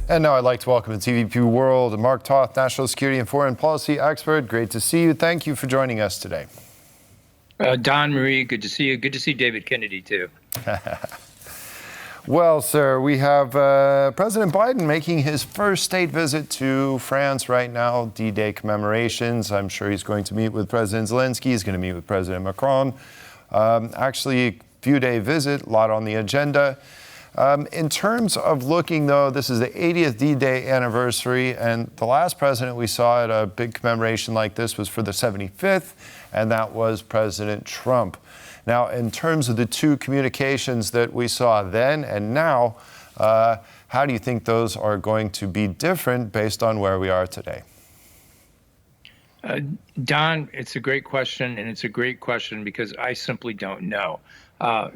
And now I'd like to welcome to TVP World Mark Toth, national security and foreign policy expert. Great to see you. Thank you for joining us today. Don, Marie, good to see you. Good to see David Kennedy, too. Well, sir, we have President Biden making his first state visit to France right now, D-Day commemorations. I'm sure he's going to meet with President Zelensky. He's going to meet with President Macron. Actually, a few-day visit, a lot on the agenda. In terms of looking, though, this is the 80th D-Day anniversary, and the last president we saw at a big commemoration like this was for the 75th, and that was President Trump. Now, in terms of the two communications that we saw then and now, how do you think those are going to be different based on where we are today? Don, it's a great question, and it's a great question because I simply don't know.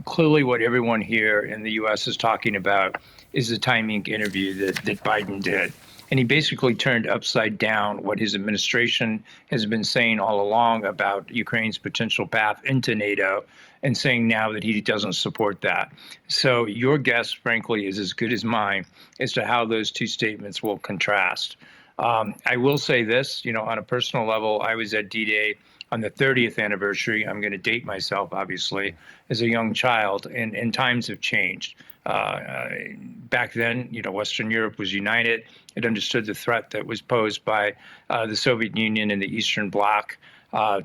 Clearly, what everyone here in the U.S. is talking about is the timing interview that Biden did. And he basically turned upside down what his administration has been saying all along about Ukraine's potential path into NATO and saying now that he doesn't support that. So your guess, frankly, is as good as mine as to how those two statements will contrast. I will say this, on a personal level, I was at D-Day on the 30th anniversary. I'm going to date myself, obviously, as a young child, and times have changed. Back then, Western Europe was united. It understood the threat that was posed by the Soviet Union and the Eastern Bloc.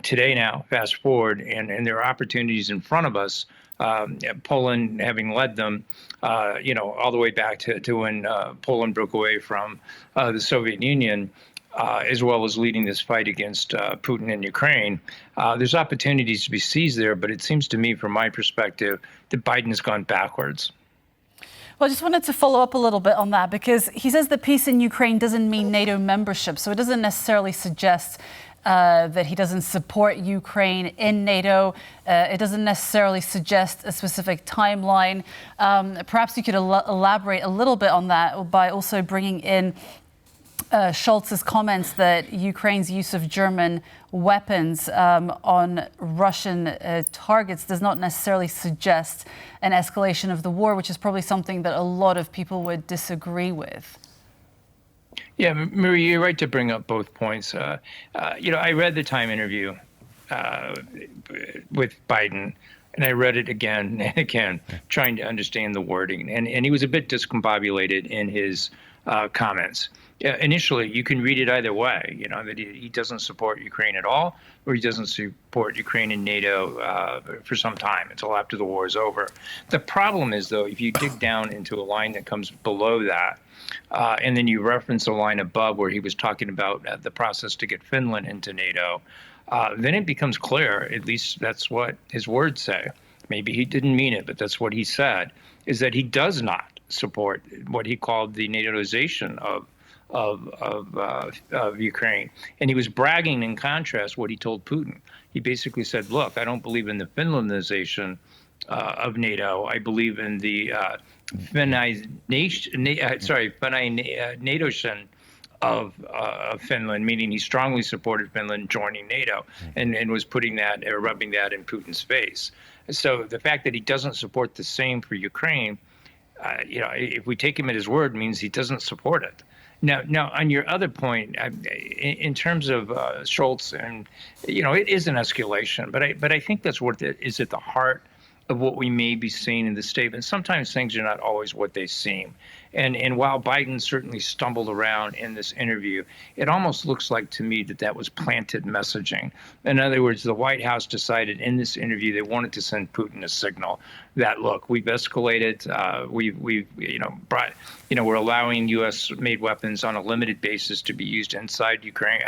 Today now, fast forward, and there are opportunities in front of us, Poland having led them, all the way back to when Poland broke away from the Soviet Union, as well as leading this fight against Putin in Ukraine. There's opportunities to be seized there, but it seems to me, from my perspective, that Biden has gone backwards. Well, I just wanted to follow up a little bit on that, because he says the peace in Ukraine doesn't mean NATO membership. So it doesn't necessarily suggest that he doesn't support Ukraine in NATO. It doesn't necessarily suggest a specific timeline. Perhaps you could elaborate a little bit on that by also bringing in Scholz's comments that Ukraine's use of German weapons on Russian targets does not necessarily suggest an escalation of the war, which is probably something that a lot of people would disagree with. Yeah, Marie, you're right to bring up both points. I read the Time interview with Biden, and I read it again and again, trying to understand the wording. And he was a bit discombobulated in his comments. Initially, you can read it either way, that he doesn't support Ukraine at all, or he doesn't support Ukraine and NATO for some time, until after the war is over. The problem is, though, if you dig down into a line that comes below that, and then you reference a line above where he was talking about the process to get Finland into NATO, then it becomes clear, at least that's what his words say. Maybe he didn't mean it, but that's what he said, is that he does not support what he called the NATOization of Ukraine. And he was bragging, in contrast, what he told Putin. He basically said, look, I don't believe in the Finlandization of NATO. I believe in the Finlandization of Finland, meaning he strongly supported Finland joining NATO and was putting that, rubbing that in Putin's face. So the fact that he doesn't support the same for Ukraine, if we take him at his word, means he doesn't support it. Now, on your other point, in terms of Scholz, and it is an escalation, but I think that's what is at the heart of what we may be seeing in the statement. Sometimes things are not always what they seem. And while Biden certainly stumbled around in this interview, it almost looks like to me that was planted messaging. In other words, the White House decided in this interview they wanted to send Putin a signal that, look, we've escalated, we've brought, we're allowing U.S.-made weapons on a limited basis to be used inside Ukraine,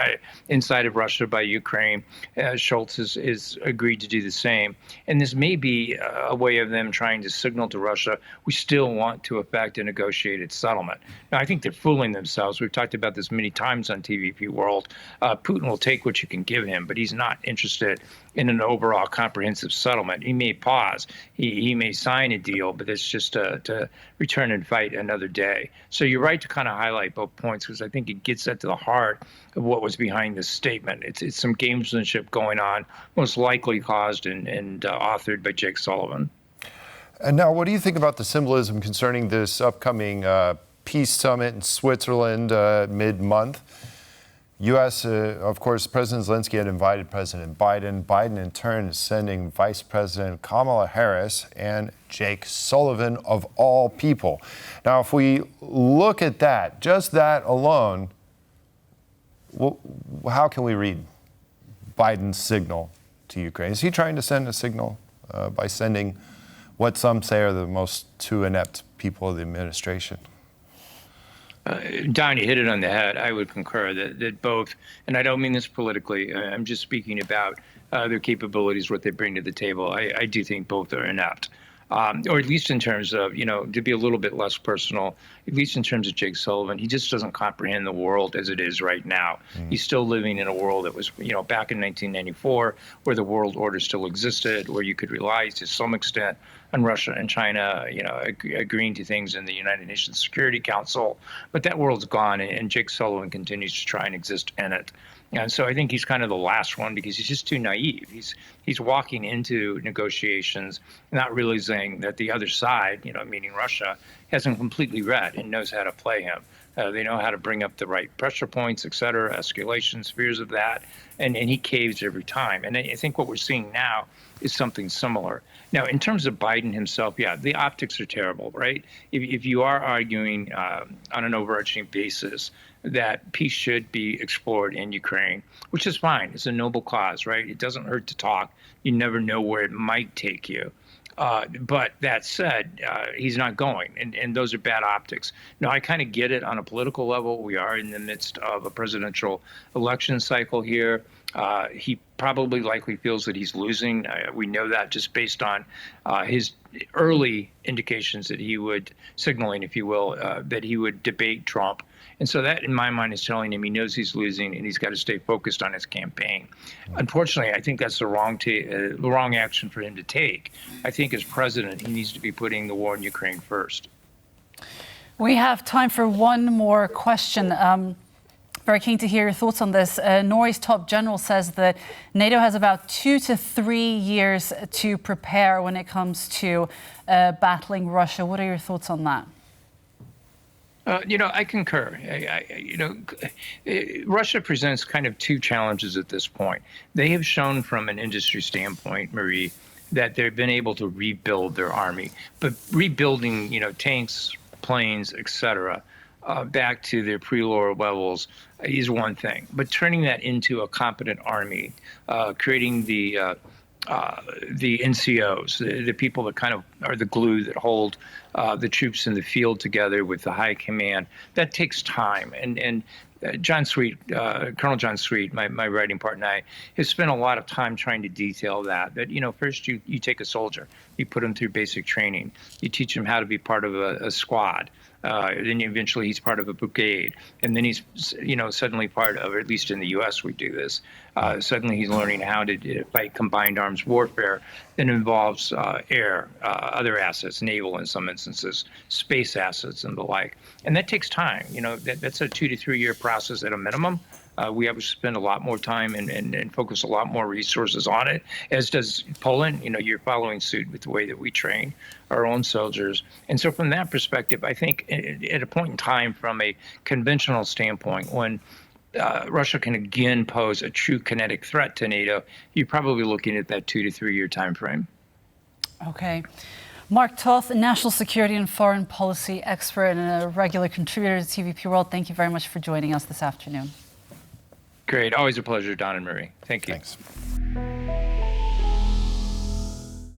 inside of Russia by Ukraine. Scholz has agreed to do the same. And this may be a way of them trying to signal to Russia, we still want to effect a negotiated settlement. Now, I think they're fooling themselves. We've talked about this many times on TVP World. Putin will take what you can give him, but he's not interested in an overall comprehensive settlement. He may pause. He may sign a deal, but it's just to return and fight another day. So you're right to kind of highlight both points, because I think it gets at the heart of what was behind this statement. It's some gamesmanship going on, most likely caused and authored by Jake Sullivan. And now, what do you think about the symbolism concerning this upcoming peace summit in Switzerland mid-month. U.S., of course, President Zelensky had invited President Biden. Biden, in turn, is sending Vice President Kamala Harris and Jake Sullivan, of all people. Now, if we look at that, just that alone, how can we read Biden's signal to Ukraine? Is he trying to send a signal by sending what some say are the most two inept people of the administration? Don, you hit it on the head. I would concur that both, and I don't mean this politically, I'm just speaking about their capabilities, what they bring to the table. I do think both are inept. Or at least in terms of, to be a little bit less personal, at least in terms of Jake Sullivan, he just doesn't comprehend the world as it is right now. He's still living in a world that was, back in 1994, where the world order still existed, where you could rely to some extent on Russia and China, agreeing to things in the United Nations Security Council. But that world's gone, and Jake Sullivan continues to try and exist in it. And so I think he's kind of the last one because he's just too naive. He's walking into negotiations not realizing that the other side, meaning Russia, hasn't completely read and knows how to play him. They know how to bring up the right pressure points, et cetera, escalations, fears of that, and he caves every time. And I think what we're seeing now is something similar. Now, in terms of Biden himself, yeah, the optics are terrible, right? If you are arguing on an overarching basis that peace should be explored in Ukraine, which is fine. It's a noble cause, right? It doesn't hurt to talk. You never know where it might take you. But that said, he's not going, and those are bad optics. Now, I kind of get it on a political level. We are in the midst of a presidential election cycle here. He probably likely feels that he's losing. We know that just based on his early indications that he would, signaling, if you will, that he would debate Trump. And so that, in my mind, is telling him he knows he's losing and he's got to stay focused on his campaign. Unfortunately, I think that's the wrong action for him to take. I think as president, he needs to be putting the war in Ukraine first. We have time for one more question. Very keen to hear your thoughts on this. Norway's top general says that NATO has about 2 to 3 years to prepare when it comes to battling Russia. What are your thoughts on that? I concur. Russia presents kind of two challenges at this point. They have shown from an industry standpoint, Marie, that they've been able to rebuild their army. But rebuilding, tanks, planes, et cetera, back to their pre-war levels is one thing. But turning that into a competent army, creating the NCOs, the people that kind of are the glue that hold the troops in the field together with the high command, that takes time. And John Sweet, Colonel John Sweet, my writing partner and I, has spent a lot of time trying to detail that first you take a soldier, you put him through basic training, you teach him how to be part of a squad. Then eventually he's part of a brigade, and then he's, suddenly part of, or at least in the U.S. we do this. Suddenly he's learning how to fight combined arms warfare that involves air, other assets, naval in some instances, space assets and the like. And that takes time. That's a 2 to 3 year process at a minimum. We have to spend a lot more time and focus a lot more resources on it, as does Poland. You're following suit with the way that we train our own soldiers. And so from that perspective, I think at a point in time from a conventional standpoint, when Russia can again pose a true kinetic threat to NATO, you're probably looking at that 2 to 3 year time frame. Okay. Mark Toth, national security and foreign policy expert and a regular contributor to TVP World, thank you very much for joining us this afternoon. Great. Always a pleasure, Don and Marie. Thank you. Thanks.